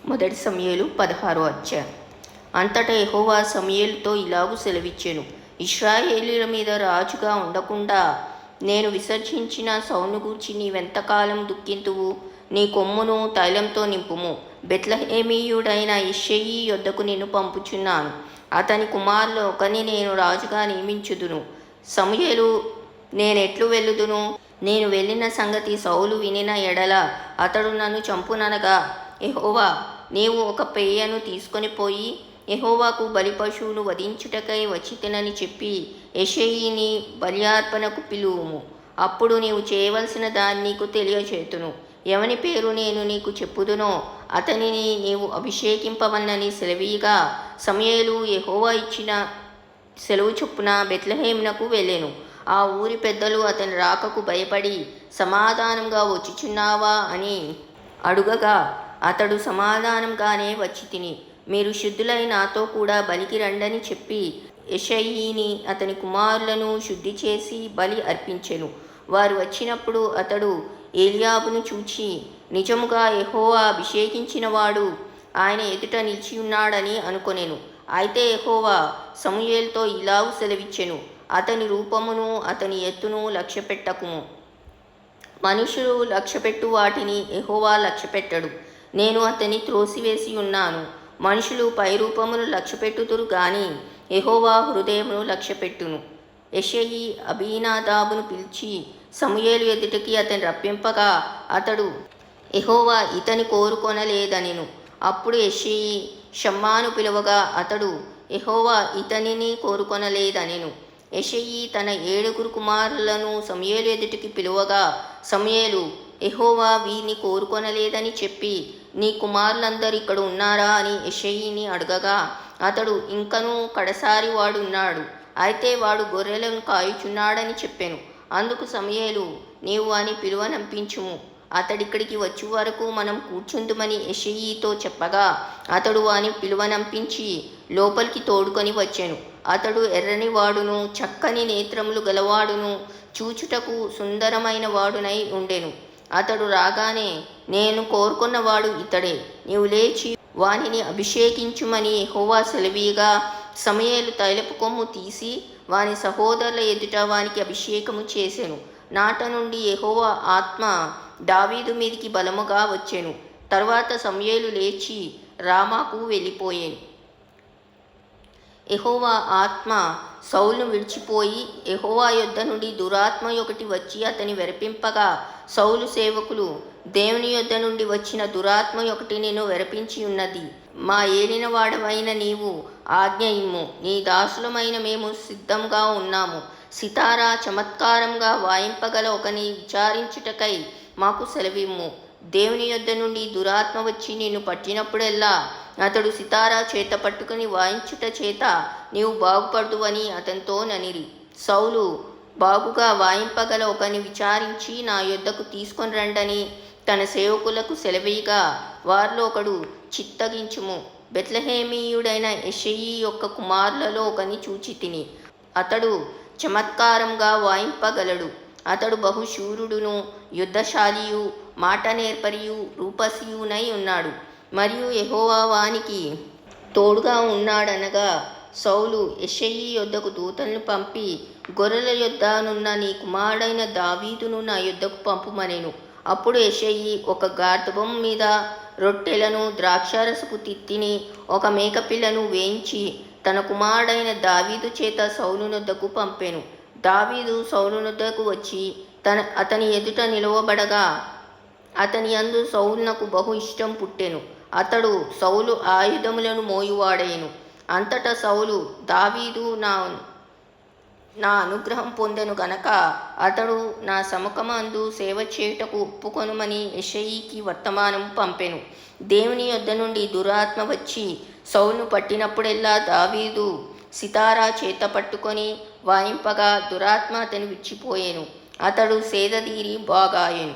మొదటి సమూయేలు 16వ అధ్యాయం. అంతటా యెహోవా సమూయేలుతో ఇలాగు సెలవిచ్చెను, ఇశ్రాయేలీయుల మీద రాజుగా ఉండకుండా నేను విసర్జించిన సౌలును గూర్చి నీవెంతకాలం దుఃఖింతువు? నీ కొమ్మును తైలంతో నింపుము. బెత్లెహేమీయుడైన యెష్షయి యొద్దకు నిన్ను పంపుచున్నాను. అతని కుమారుల్లో ఒకని నేను రాజుగా నియమించుదును. సమూయేలు, నేనెట్లు వెళ్ళుదును? నేను వెళ్ళిన సంగతి సౌలు వినిన ఎడల అతడు నన్ను చంపుననగా, యెహోవా, నీవు ఒక పేయను తీసుకొని పోయి యెహోవాకు బలి పశువును వధించుటకై వచ్చితినని చెప్పి యెష్షయిని బలియార్పణకు పిలువుము. అప్పుడు నీవు చేయవలసిన దాన్ని నీకు తెలియచేతును. ఎవని పేరు నేను నీకు చెప్పుదునో అతనిని నీవు అభిషేకింపవలనని సెలవీయగా, సమూయేలు యెహోవా ఇచ్చిన సెలవు చొప్పున బెత్లెహేమునకు వెళ్ళెను. ఆ ఊరి పెద్దలు అతని రాకకు భయపడి, సమాధానంగా వచ్చుచున్నావా అని అడుగగా, అతడు సమాధానంగానే వచ్చి తిని, మీరు శుద్ధులై నాతో కూడా బలికి రండని చెప్పి యెష్షయిని అతని కుమారులను శుద్ధి చేసి బలి అర్పించెను. వారు వచ్చినప్పుడు అతడు ఏలీయాబును చూచి, నిజముగా యెహోవా అభిషేకించినవాడు ఆయన ఎదుట నిలిచియున్నాడని అనుకొనెను. అయితే యెహోవా సమూయేలుతో ఇలాగు సెలవిచ్చెను, అతని రూపమును అతని ఎత్తును లక్ష్యపెట్టకుము. మనుషులు లక్ష్యపెట్టు వాటిని యెహోవా లక్ష్యపెట్టడు. నేను అతన్ని త్రోసివేసి ఉన్నాను. మనుషులు పైరూపమును లక్ష్యపెట్టుదురు గాని యెహోవా హృదయమును లక్ష్యపెట్టును. యెష్షయి అబీనాదాబును పిలిచి సమూయేలు ఎదుటికి అతని రప్పింపగా, అతడు యెహోవా ఇతని కోరుకొనలేదనెను. అప్పుడు యెష్షయి షమ్మాను పిలువగా, అతడు యెహోవా ఇతనిని కోరుకొనలేదనెను. యెష్షయి తన 7 కుమారులను సమూయేలు ఎదుటికి పిలువగా, సమూయేలు, యెహోవా వీరిని కోరుకొనలేదని చెప్పి నీ కుమారులందరూ ఇక్కడ ఉన్నారా అని యెష్షయిని అడగగా, అతడు ఇంకనూ కడసారి వాడు ఉన్నాడు, అయితే వాడు గొర్రెలను కాయుచున్నాడని చెప్పెను. అందుకు సమూయేలు, నీవు వాని పిలువనంపించుము, అతడిక్కడికి వచ్చు వరకు మనం కూర్చుందుమని యెష్షయితో చెప్పగా, అతడు వాని పిలువనంపించి లోపలికి తోడుకొని వచ్చెను. అతడు ఎర్రని వాడును చక్కని నేత్రములు గలవాడును చూచుటకు సుందరమైన వాడునై ఉండెను. అతడు రాగానే, నేను కోరుకున్నవాడు ఇతడే, నీవు లేచి వానిని అభిషేకించుమని యెహోవా సెలవీయగా, సమూయేలు తైలపు కొమ్ము తీసి వాని సహోదరుల ఎదుట వానికి అభిషేకము చేసెను. నాట నుండి యెహోవా ఆత్మ దావీదు మీదికి బలముగా వచ్చెను. తరువాత సమూయేలు లేచి రామాకు వెళ్ళిపోయెను. యెహోవా ఆత్మ సౌలును విడిచిపోయి, యెహోవా యొద్ద నుండి దురాత్మ ఒకటి వచ్చి అతని వెరపింపగా, సౌలు సేవకులు, దేవుని యొద్ద నుండి వచ్చిన దురాత్మ ఒకటి నిన్ను వెరపించి ఉన్నది. మా ఏలినవాడవైన నీవు ఆజ్ఞ ఇమ్ము, నీ దాసులమైన మేము సిద్ధంగా ఉన్నాము. సితారా చమత్కారంగా వాయింపగల ఒకని విచారించుటకై మాకు సెలవిమ్ము. దేవుని యొద్ద నుండి దురాత్మ వచ్చి నిన్ను పట్టినప్పుడెల్లా అతడు సితారా చేత పట్టుకుని వాయించుట చేత నీవు బాగుపడుదువని అతనితో ననిరి. సౌలు బాగుగా వాయింపగల ఒకని విచారించి నా యొద్దకు తీసుకొని రండని తన సేవకులకు సెలవీయగా, వారిలో ఒకడు, చిత్తగించుము, బెత్లెహేమీయుడైన యెష్షయి యొక్క కుమారులలో ఒకని చూచి తిని, అతడు చమత్కారంగా వాయింపగలడు. అతడు బహుశూరుడును యుద్ధశాలియు మాట నేర్పరియు రూపసియునై ఉన్నాడు. మరియు యెహోవా వానికి తోడుగా ఉన్నాడనగా, సౌలు యెష్షయి యొద్దకు దూతలను పంపి, గొర్రెల యొద్ద నున్న నీ కుమారుడైన దావీదును నా యొద్దకు పంపుమనెను. అప్పుడు యెష్షయి ఒక గార్ధబం మీద రొట్టెలను ద్రాక్షారసపు తిత్తిని ఒక మేకపిల్లను వేయించి తన కుమారుడైన దావీదు చేత సౌలునొద్దకు పంపెను. దావీదు సౌలునొద్దకు వచ్చి అతని ఎదుట నిలవబడగా, అతని యందు సౌలునకు బహు ఇష్టం పుట్టెను. అతడు సౌలు ఆయుధములను మోయువాడెను. అంతటా సౌలు, దావీదు నా అనుగ్రహం పొందెను గనక అతడు నా సముఖమందు సేవ చేయుటకు ఒప్పుకొనుమని యెష్షయికి వర్తమానం పంపెను. దేవుని యొద్ద నుండి దురాత్మ వచ్చి సౌలును పట్టినప్పుడెల్లా దావీదు సితారా చేత పట్టుకొని వాయింపగా దురాత్మ అతని విడిచిపోయెను. అతడు సేదదీరి బాగాయెను.